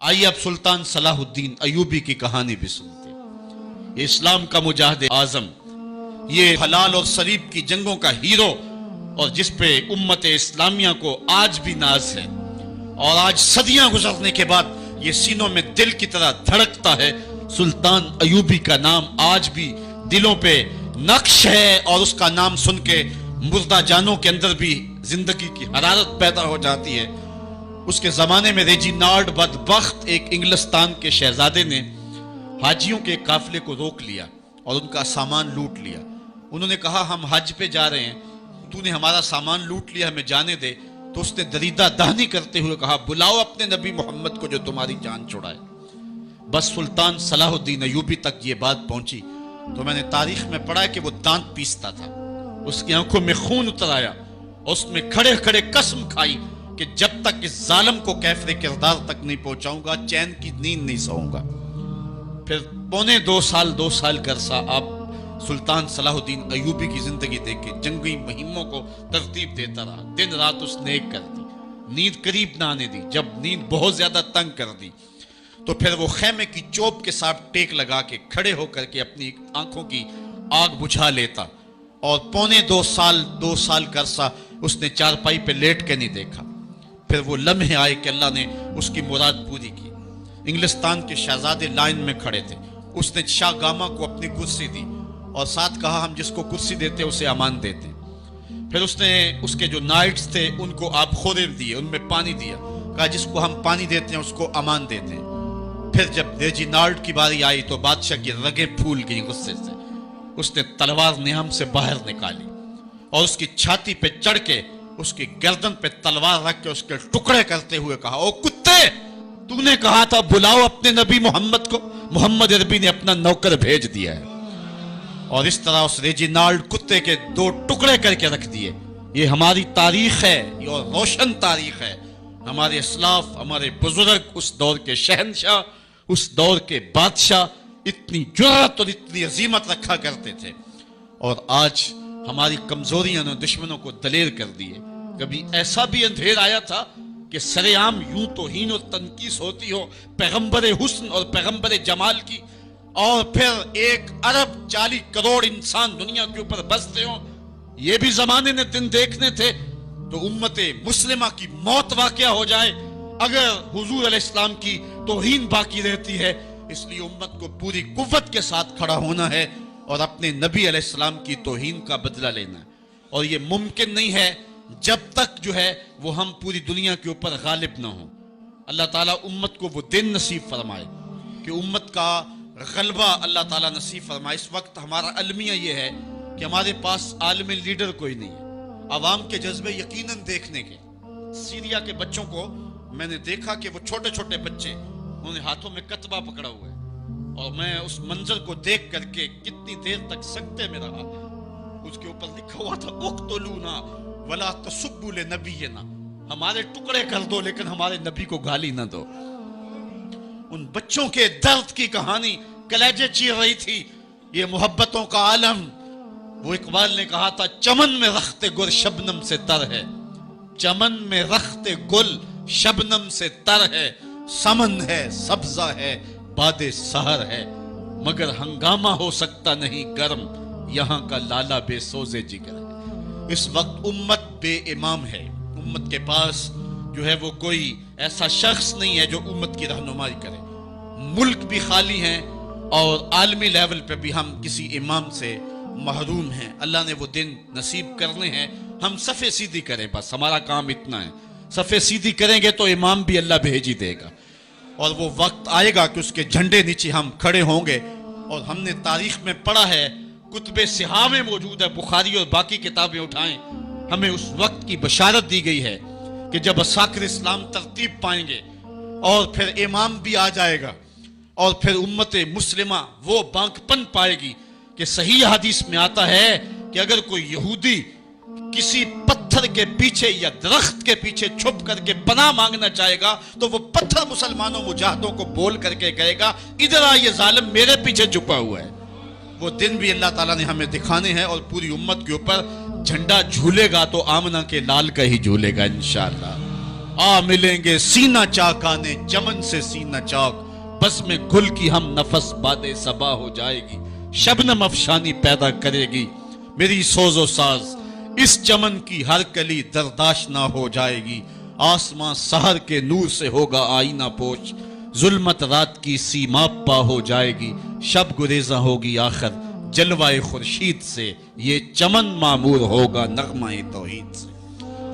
آئیے اب سلطان صلاح الدین ایوبی کی کہانی بھی سنتے ہیں۔ یہ اسلام کا مجاہد اعظم، یہ حلال اور صلیب کی جنگوں کا ہیرو، اور جس پہ امت اسلامیہ کو آج بھی ناز ہے، اور آج صدیاں گزرنے کے بعد یہ سینوں میں دل کی طرح دھڑکتا ہے۔ سلطان ایوبی کا نام آج بھی دلوں پہ نقش ہے، اور اس کا نام سن کے مردہ جانوں کے اندر بھی زندگی کی حرارت پیدا ہو جاتی ہے۔ اس کے زمانے میں ریجینالڈ بدبخت ایک انگلستان کے شہزادے نے حاجیوں کے قافلے کو روک لیا اور ان کا سامان لوٹ لیا۔ انہوں نے کہا ہم حج پہ جا رہے ہیں، تو نے ہمارا سامان لوٹ لیا، ہمیں جانے دے۔ تو اس نے دریدہ دہنی کرتے ہوئے کہا بلاؤ اپنے نبی محمد کو جو تمہاری جان چھڑائے۔ بس سلطان صلاح الدین ایوبی تک یہ بات پہنچی تو میں نے تاریخ میں پڑھا کہ وہ دانت پیستا تھا، اس کی آنکھوں میں خون اتر آیا، اور اس میں کھڑے کھڑے قسم کھائی کہ جب تک اس ظالم کو کیفر کردار تک نہیں پہنچاؤں گا چین کی نیند نہیں سوؤں گا۔ پھر پونے دو سال کا عرصہ آپ سلطان صلاح الدین ایوبی کی زندگی دیکھ کے جنگی مہموں کو ترتیب دیتا رہا، دن رات اس نے ایک کر دی، نیند قریب نہ آنے دی۔ جب نیند بہت زیادہ تنگ کر دی تو پھر وہ خیمے کی چوب کے ساتھ ٹیک لگا کے کھڑے ہو کر کے اپنی آنکھوں کی آگ بجھا لیتا، اور پونے دو سال کا عرصہ اس نے چارپائی پہ لیٹ کے نہیں دیکھا۔ پھر وہ لمحے آئے کہ اللہ نے اس کی مراد پوری کی۔ انگلستان کے شہزادے لائن میں کھڑے تھے، اس نے شاہ گاما کو اپنی کرسی دی اور ساتھ کہا ہم جس کو کرسی دیتے اسے امان دیتے۔ پھر اس نے اس کے جو نائٹس تھے ان کو آب خورے دیے، ان میں پانی دیا، کہا جس کو ہم پانی دیتے ہیں اس کو امان دیتے ہیں۔ پھر جب ریجینالڈ کی باری آئی تو بادشاہ کی رگیں پھول گئی غصے سے، اس نے تلوار نیام سے باہر نکالی اور اس کی چھاتی پہ چڑھ کے اس کی گردن پہ تلوار رکھ کے اس کے ٹکڑے کرتے ہوئے کہا او کتے، تو نے کہا تھا بلاؤ اپنے نبی محمد کو، محمد عربی نے اپنا نوکر بھیج دیا ہے۔ اور اس طرح اس ریجینالڈ کتے کے دو ٹکڑے کر کے رکھ دیے۔ یہ ہماری تاریخ ہے، یہ اور روشن تاریخ ہے۔ ہمارے اسلاف، ہمارے بزرگ اس دور کے شہنشاہ، اس دور کے بادشاہ اتنی جرأت اور اتنی عظیمت رکھا کرتے تھے، اور آج ہماری کمزوریاں نے دشمنوں کو دلیر کر دیے۔ کبھی ایسا بھی اندھیر آیا تھا کہ سر عام یوں توہین اور تنقیص ہوتی ہو پیغمبر حسن اور پیغمبر جمال کی، اور پھر 1.40 کروڑ انسان دنیا کے اوپر بستے ہوں۔ یہ بھی زمانے نے دن دیکھنے تھے تو امت مسلمہ کی موت واقعہ ہو جائے اگر حضور علیہ السلام کی توہین باقی رہتی ہے۔ اس لیے امت کو پوری قوت کے ساتھ کھڑا ہونا ہے اور اپنے نبی علیہ السلام کی توہین کا بدلہ لینا ہے، اور یہ ممکن نہیں ہے جب تک جو ہے وہ ہم پوری دنیا کے اوپر غالب نہ ہوں۔ اللہ تعالیٰ امت کو وہ دن نصیب فرمائے کہ امت کا غلبہ اللہ تعالیٰ نصیب فرمائے۔ اس وقت ہمارا المیہ یہ ہے کہ ہمارے پاس عالم لیڈر کوئی نہیں ہے، عوام کے جذبے یقیناً دیکھنے کے۔ سیریا کے بچوں کو میں نے دیکھا کہ وہ چھوٹے چھوٹے بچے، انہوں نے ہاتھوں میں کتبہ پکڑا ہوا ہے، اور میں اس منظر کو دیکھ کر کے کتنی دیر تک سکتے میں رہا۔ اس کے اوپر لکھا ہوا تھا اقتلونا ولا تسبوا لنبینا، ہمارے ٹکڑے کر دو لیکن ہمارے نبی کو گالی نہ دو۔ ان بچوں کے درد کی کہانی کلیجے چیر رہی تھی۔ یہ محبتوں کا عالم، وہ اقبال نے کہا تھا چمن میں رخت گل شبنم سے تر ہے، چمن میں رخت گل شبنم سے تر ہے، سمن ہے سبزہ ہے باد سحر ہے، مگر ہنگامہ ہو سکتا نہیں گرم، یہاں کا لالا بے سوزے جگر ہے۔ اس وقت امت بے امام ہے، امت کے پاس جو ہے وہ کوئی ایسا شخص نہیں ہے جو امت کی رہنمائی کرے۔ ملک بھی خالی ہیں اور عالمی لیول پہ بھی ہم کسی امام سے محروم ہیں۔ اللہ نے وہ دن نصیب کرنے ہیں، ہم صفے سیدھی کریں، بس ہمارا کام اتنا ہے۔ صفے سیدھی کریں گے تو امام بھی اللہ بھیج ہی دے گا، اور وہ وقت آئے گا کہ اس کے جھنڈے نیچے ہم کھڑے ہوں گے۔ اور ہم نے تاریخ میں پڑھا ہے، کتب صحاح میں موجود ہے، بخاری اور باقی کتابیں اٹھائیں، ہمیں اس وقت کی بشارت دی گئی ہے کہ جب اساکر اسلام ترتیب پائیں گے اور پھر امام بھی آ جائے گا، اور پھر امت مسلمہ وہ بانکپن پائے گی کہ صحیح حدیث میں آتا ہے کہ اگر کوئی یہودی کسی پتھر کے پیچھے یا درخت کے پیچھے چھپ کر کے پناہ مانگنا چاہے گا تو وہ پتھر مسلمانوں مجاہدوں کو بول کر کے کہے گا ادھر آ، یہ ظالم میرے پیچھے چھپا ہوا ہے۔ وہ دن بھی اللہ تعالیٰ نے ہمیں دکھانے ہیں، اور پوری امت کے اوپر جھنڈا جھولے گا تو آمنہ کے لال کا ہی جھولے گا انشاءاللہ۔ آ ملیں گے سینہ چاکانے چمن سے سینہ چاک، بس میں گل کی ہم نفس باد صبا ہو جائے گی، شبنم افشانی پیدا کرے گی میری سوز و ساز، اس چمن کی ہر کلی درداشنا ہو جائے گی، آسمان سحر کے نور سے ہوگا آئینہ پوش، ظلمت رات کی سیما پا ہو جائے گی، شب گریزاں ہوگی آخر جلوہ خورشید سے، یہ چمن معمور ہوگا نغمہ توحید سے۔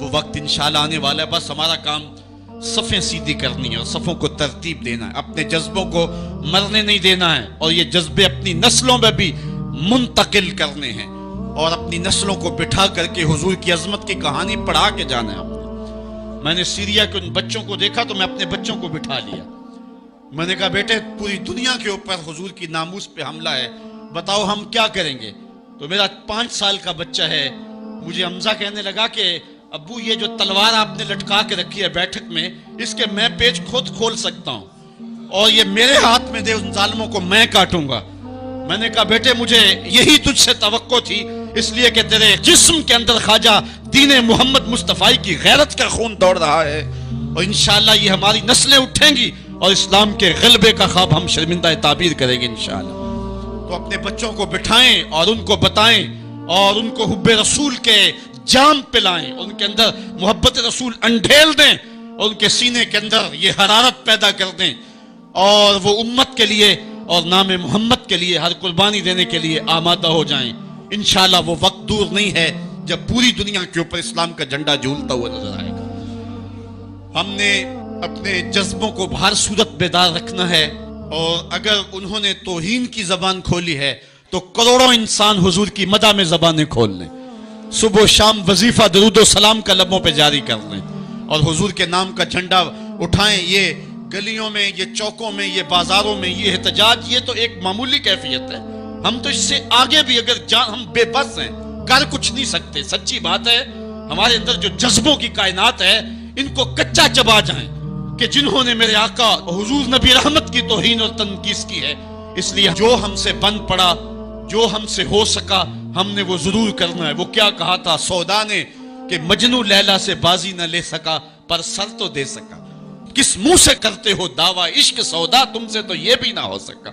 وہ وقت انشاءاللہ آنے والا ہے، بس ہمارا کام صفیں سیدھی کرنی ہے اور صفوں کو ترتیب دینا ہے، اپنے جذبوں کو مرنے نہیں دینا ہے، اور یہ جذبے اپنی نسلوں میں بھی منتقل کرنے ہیں، اور اپنی نسلوں کو بٹھا کر کے حضور کی عظمت کی کہانی پڑھا کے جانا ہے۔ میں نے سیریا کے ان بچوں کو دیکھا تو میں اپنے بچوں کو بٹھا لیا، میں نے کہا بیٹے پوری دنیا کے اوپر حضور کی ناموس پہ حملہ ہے، بتاؤ ہم کیا کریں گے؟ تو میرا 5 سال کا بچہ ہے، مجھے حمزہ کہنے لگا کہ ابو یہ جو تلوار آپ نے لٹکا کے رکھی ہے بیٹھک میں، اس کے میں پیچ خود کھول سکتا ہوں اور یہ میرے ہاتھ میں دے، ان ظالموں کو میں کاٹوں گا۔ میں نے کہا بیٹے مجھے یہی تجھ سے توقع تھی، اس لیے کہ تیرے جسم کے اندر خواجہ دین محمد مصطفیٰ کی غیرت کا خون دوڑ رہا ہے، اور انشاءاللہ یہ ہماری نسلیں اٹھیں گی اور اسلام کے غلبے کا خواب ہم شرمندہ تعبیر کریں گے انشاءاللہ۔ تو اپنے بچوں کو بٹھائیں اور ان کو بتائیں اور ان کو حب رسول کے جام پلائیں، ان کے اندر محبت رسول انڈھیل دیں اور ان کے سینے کے اندر یہ حرارت پیدا کر دیں، اور وہ امت کے لیے اور نام محمد کے لیے ہر قربانی دینے کے لیے آمادہ ہو جائیں۔ انشاءاللہ وہ وقت دور نہیں ہے جب پوری دنیا کے اوپر اسلام کا جھنڈا جھولتا ہوا نظر آئے گا۔ ہم نے اپنے جذبوں کو ہر صورت بیدار رکھنا ہے، اور اگر انہوں نے توہین کی زبان کھولی ہے تو کروڑوں انسان حضور کی مدح میں زبانیں کھول لیں، صبح و شام وظیفہ درود و سلام کا لبوں پہ جاری کر لیں، اور حضور کے نام کا جھنڈا اٹھائیں۔ یہ گلیوں میں، یہ چوکوں میں، یہ بازاروں میں یہ احتجاج، یہ تو ایک معمولی کیفیت ہے، ہم تو اس سے آگے بھی اگر ہم بے بس ہیں، کر کچھ نہیں سکتے۔ سچی بات ہے، ہمارے اندر جو جذبوں کی کائنات ہے ان کو کچا چبا جائیں کہ جنہوں نے میرے آقا حضور نبی رحمت کی توہین اور تنقیس کی ہے، اس لیے جو ہم سے بن پڑا، جو ہم سے ہو سکا ہم نے وہ ضرور کرنا ہے۔ وہ کیا کہا تھا سودا نے کہ مجنو لیلا سے بازی نہ لے سکا پر سر تو دے سکا، کس منہ سے کرتے ہو دعویٰ عشق سودا، تم سے تو یہ بھی نہ ہو سکا۔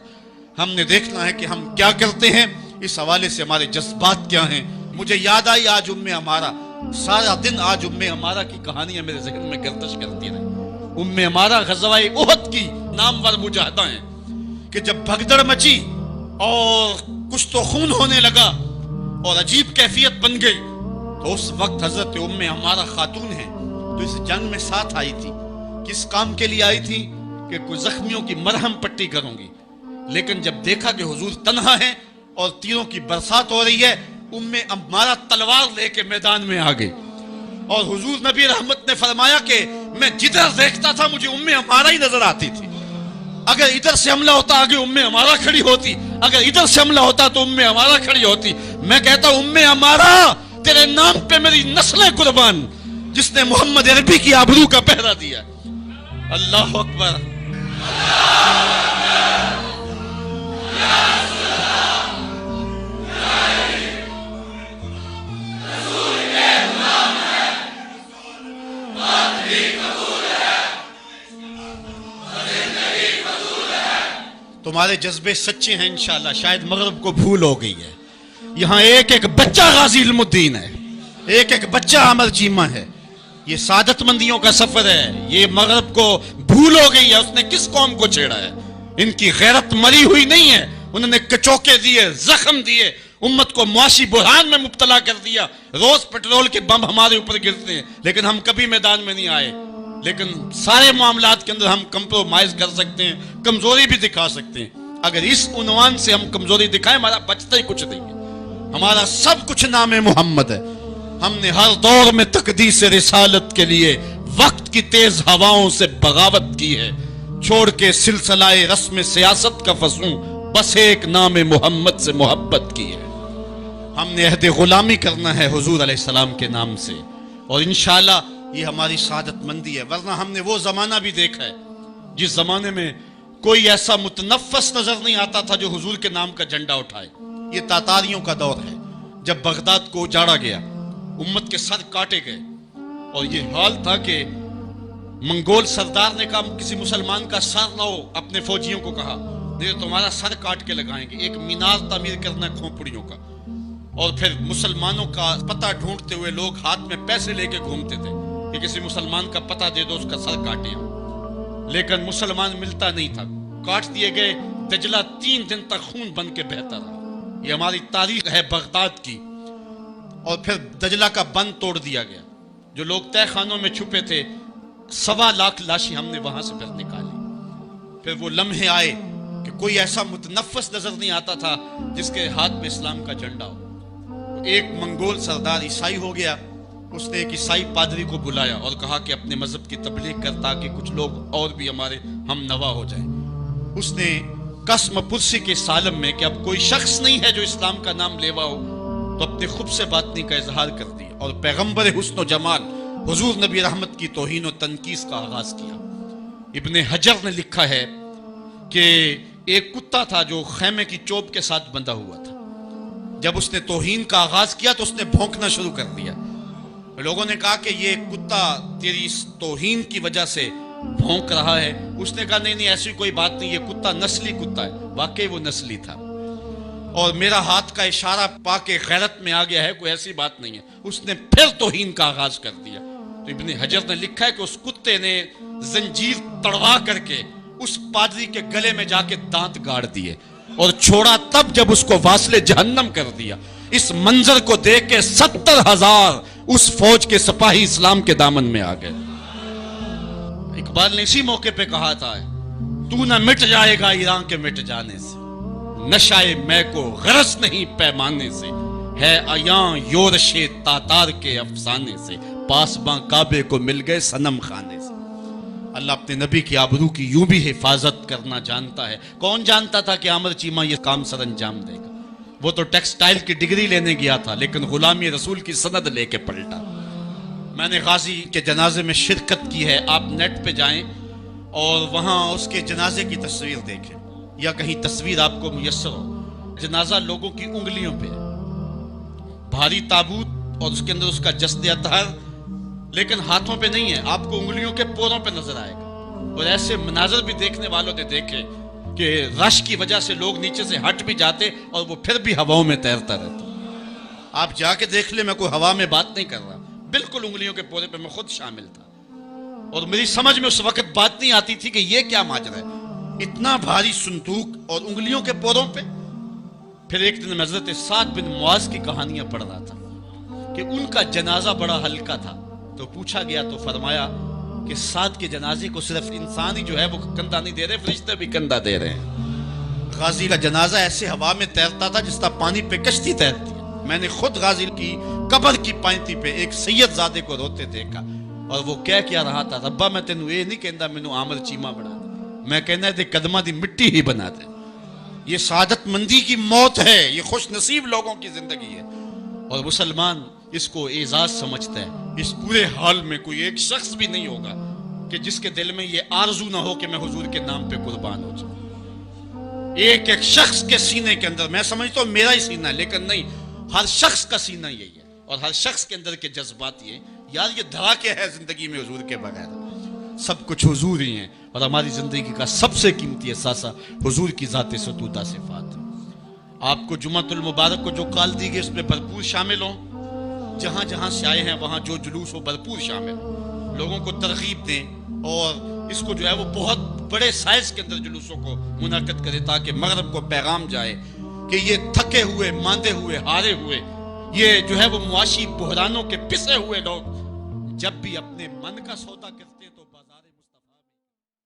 ہم نے دیکھنا ہے کہ ہم کیا کرتے ہیں، اس حوالے سے ہمارے جذبات کیا ہیں۔ مجھے یاد آئی آج عمارہ، سارا دن آج عمارہ کی کہانیاں میرے ذہن میں گردش کرتی رہی۔ عمارہ غزوہ احد کی نامور مجاہدہ ہیں کہ جب بھگدڑ مچی اور کچھ تو خون ہونے لگا اور عجیب کیفیت بن گئی، تو اس وقت حضرت عمارہ خاتون ہیں تو اس جنگ میں ساتھ آئی تھی۔ کس کام کے لیے آئی تھی؟ کہ کوئی زخمیوں کی مرہم پٹی کروں گی، لیکن جب دیکھا کہ حضور تنہا ہے اور تیروں کی برسات ہو رہی ہے، عمارہ تلوار لے کے میدان میں آ گئی، اور حضور نبی رحمت نے فرمایا کہ میں جدھر دیکھتا تھا مجھے عمارہ ہی نظر آتی تھی۔ اگر ادھر سے حملہ ہوتا آگے عمارہ کھڑی ہوتی، اگر ادھر سے حملہ ہوتا تو عمارہ کھڑی ہوتی۔ میں کہتا ہوں عمارہ تیرے نام پہ میری نسلیں قربان، جس نے محمد عربی کی آبرو کا پہرا دیا۔ اللہ اکبر۔ تمہارے جذبے سچے ہیں انشاءاللہ، شاید مغرب کو بھول ہو گئی ہے۔ یہاں ایک ایک بچہ غازی علم الدین ہے، ایک ایک بچہ عمر چیمہ ہے۔ یہ سعادت مندیوں کا سفر ہے، یہ مغرب کو بھول ہو گئی ہے۔ اس نے کس قوم کو چھیڑا ہے؟ ان کی غیرت مری ہوئی نہیں ہے، انہوں نے کچوکے دیے، زخم دیے، امت کو معاشی بحران میں مبتلا کر دیا۔ روز پیٹرول کے بم ہمارے اوپر گرتے ہیں لیکن ہم کبھی میدان میں نہیں آئے۔ لیکن سارے معاملات کے اندر ہم کمپرومائز کر سکتے ہیں، کمزوری بھی دکھا سکتے ہیں۔ اگر اس عنوان سے ہم کمزوری دکھائیں ہمارا بچتا ہی کچھ نہیں ہے، ہمارا سب کچھ نام محمد ہے۔ ہم نے ہر دور میں تقدیس رسالت کے لیے وقت کی تیز ہواؤں سے بغاوت کی ہے، چھوڑ کے سلسلہ رسم سیاست کا فسوں بس ایک نام محمد سے محبت کی ہے۔ ہم نے عہد غلامی کرنا ہے حضور علیہ السلام کے نام سے، اور انشاءاللہ یہ ہماری سعادت مندی ہے۔ ورنہ ہم نے وہ زمانہ بھی دیکھا ہے جس زمانے میں کوئی ایسا متنفس نظر نہیں آتا تھا جو حضور کے نام کا جھنڈا اٹھائے۔ یہ تاتاریوں کا دور ہے، جب بغداد کو اجاڑا گیا، امت کے سر کاٹے گئے، اور یہ حال تھا کہ منگول سردار نے کہا کسی مسلمان کا سر لاؤ، اپنے فوجیوں کو کہا، نہیں تو تمہارا سر کاٹ کے لگائیں گے۔ ایک مینار تعمیر کرنا ہے کھوپڑیوں کا، اور پھر مسلمانوں کا پتہ ڈھونڈتے ہوئے لوگ ہاتھ میں پیسے لے کے گھومتے تھے کہ کسی مسلمان کا پتہ دے دو، اس کا سر کاٹیں ہم، لیکن مسلمان ملتا نہیں تھا، کاٹ دیے گئے۔ دجلہ 3 دن تک خون بن کے بہتا رہا۔ یہ ہماری تاریخ ہے بغداد کی۔ اور پھر دجلہ کا بند توڑ دیا گیا، جو لوگ تہہ خانوں میں چھپے تھے 1.25 لاکھ لاشیں ہم نے وہاں سے پھر نکالی۔ پھر وہ لمحے آئے کہ کوئی ایسا متنفس نظر نہیں آتا تھا جس کے ہاتھ میں اسلام کا جھنڈا ہو۔ ایک منگول سردار عیسائی ہو گیا، اس نے ایک عیسائی پادری کو بلایا اور کہا کہ اپنے مذہب کی تبلیغ کر تاکہ کچھ لوگ اور بھی ہمارے ہم نوا ہو جائیں۔ اس نے قسم پرسی کے سالم میں کہ اب کوئی شخص نہیں ہے جو اسلام کا نام لیوا ہو، تو اپنے خب سے باطنی کا اظہار کر دیا اور پیغمبر حسن و جمال حضور نبی رحمت کی توہین و تنقیص کا آغاز کیا۔ ابن حجر نے لکھا ہے کہ ایک کتا تھا جو خیمے کی چوب کے ساتھ بندھا ہوا تھا، جب اس نے توہین کا آغاز کیا تو اس نے بھونکنا شروع کر دیا۔ لوگوں نے کہا کہ یہ کتا تیری اس توہین کی وجہ سے بھونک رہا ہے۔ اس نے کہا نہیں ایسی کوئی بات نہیں، یہ کتا نسلی کتا ہے۔ واقعی وہ نسلی تھا، اور میرا ہاتھ کا اشارہ پا کے غیرت میں آ گیا ہے، کوئی ایسی بات نہیں ہے۔ اس نے پھر توہین کا آغاز کر دیا۔ تو ابن حجر نے لکھا ہے کہ اس کتے نے زنجیر تڑوا کر کے اس پادری کے گلے میں جا کے دانت گاڑ دیے اور چھوڑا تب جب اس کو واصل جہنم کر دیا۔ اس منظر کو دیکھ کے 70,000 اس فوج کے سپاہی اسلام کے دامن میں آ گئے۔ اقبال نے اسی موقع پہ کہا تھا، تو نہ مٹ جائے گا ایران کے مٹ جانے سے، نشائے میں کو غرض نہیں پیمانے سے، ہے عیاں یورش تاتار کے افسانے سے، پاسباں کعبے کو مل گئے صنم خانے سے۔ اللہ اپنے نبی کی آبرو کی یوں بھی حفاظت کرنا جانتا ہے۔ کون جانتا تھا کہ عامر چیمہ یہ کام سر انجام دے گا؟ وہ تو ٹیکسٹائل کی ڈگری لینے گیا تھا، لیکن غلامی رسول کی سند لے کے پلٹا۔ میں نے غازی کے جنازے میں شرکت کی ہے، آپ نیٹ پہ جائیں اور وہاں اس کے جنازے کی تصویر دیکھیں، یا کہیں تصویر آپ کو میسر ہو۔ جنازہ لوگوں کی انگلیوں پہ ہے، بھاری تابوت اور اس کے اندر اس کا جسد اطہر، لیکن ہاتھوں پہ نہیں ہے، آپ کو انگلیوں کے پوروں پہ نظر آئے گا۔ اور ایسے مناظر بھی دیکھنے والوں نے دیکھے کہ رش کی وجہ سے لوگ نیچے سے ہٹ بھی جاتے اور وہ پھر بھی ہواؤں میں تیرتا رہتا۔ آپ جا کے دیکھ لیں، میں کوئی ہوا میں بات نہیں کر رہا، بالکل انگلیوں کے پورے پہ میں خود شامل تھا، اور میری سمجھ میں اس وقت بات نہیں آتی تھی کہ یہ کیا ماجرا ہے، اتنا بھاری صندوق اور انگلیوں کے پوروں پہ۔ پھر ایک دن میں حضرت سعد بن معاذ کی کہانیاں پڑھ رہا تھا کہ ان کا جنازہ بڑا ہلکا تھا، تو پوچھا گیا تو فرمایا کہ سعد کے جنازے کو صرف انسان ہی جو ہے وہ کندھا نہیں دے رہے، فرشتے بھی کندھا دے رہے ہیں۔ غازی کا جنازہ ایسے ہوا میں تیرتا تھا جس طرح پانی پہ کشتی تیرتی ہے۔ میں نے خود غازی کی قبر کی پائنتی پہ ایک سید زادے کو روتے دیکھا، اور وہ کہہ کیا رہا تھا، ربا میں تینوں یہ نہیں کہندا مینوں عامر چیمہ بنا دے، میں کہنا ہے قدمہ دی مٹی ہی بنا دے۔ یہ سعادت مندی کی موت ہے، یہ خوش نصیب لوگوں کی زندگی ہے، اور مسلمان اس کو اعزاز سمجھتا ہے۔ اس پورے حال میں کوئی ایک شخص بھی نہیں ہوگا کہ جس کے دل میں یہ آرزو نہ ہو کہ میں حضور کے نام پہ قربان ہو جاؤں۔ ایک ایک شخص کے سینے کے اندر، میں سمجھتا ہوں میرا ہی سینہ ہے، لیکن نہیں، ہر شخص کا سینہ یہی ہے، اور ہر شخص کے اندر کے جذبات یہ، یار یہ دھڑا کیا ہے زندگی میں حضور کے بغیر؟ سب کچھ حضور ہی ہیں، اور ہماری زندگی کا سب سے قیمتی اثاثہ حضور کی ذات ستودہ صفات ہے۔ آپ کو جمعۃ المبارک کو جو کال دی گئی اس میں بھرپور شامل ہوں، جہاں جہاں سے آئے ہیں وہاں جو جلوس ہو بھرپور شامل ہوں، لوگوں کو ترغیب دیں، اور اس کو جو ہے وہ بہت بڑے سائز کے اندر جلوسوں کو منعقد کرے تاکہ مغرب کو پیغام جائے کہ یہ تھکے ہوئے، ماندے ہوئے، ہارے ہوئے، یہ جو ہے وہ معاشی بحرانوں کے پسے ہوئے لوگ جب بھی اپنے من کا سودا کرتے ہیں تو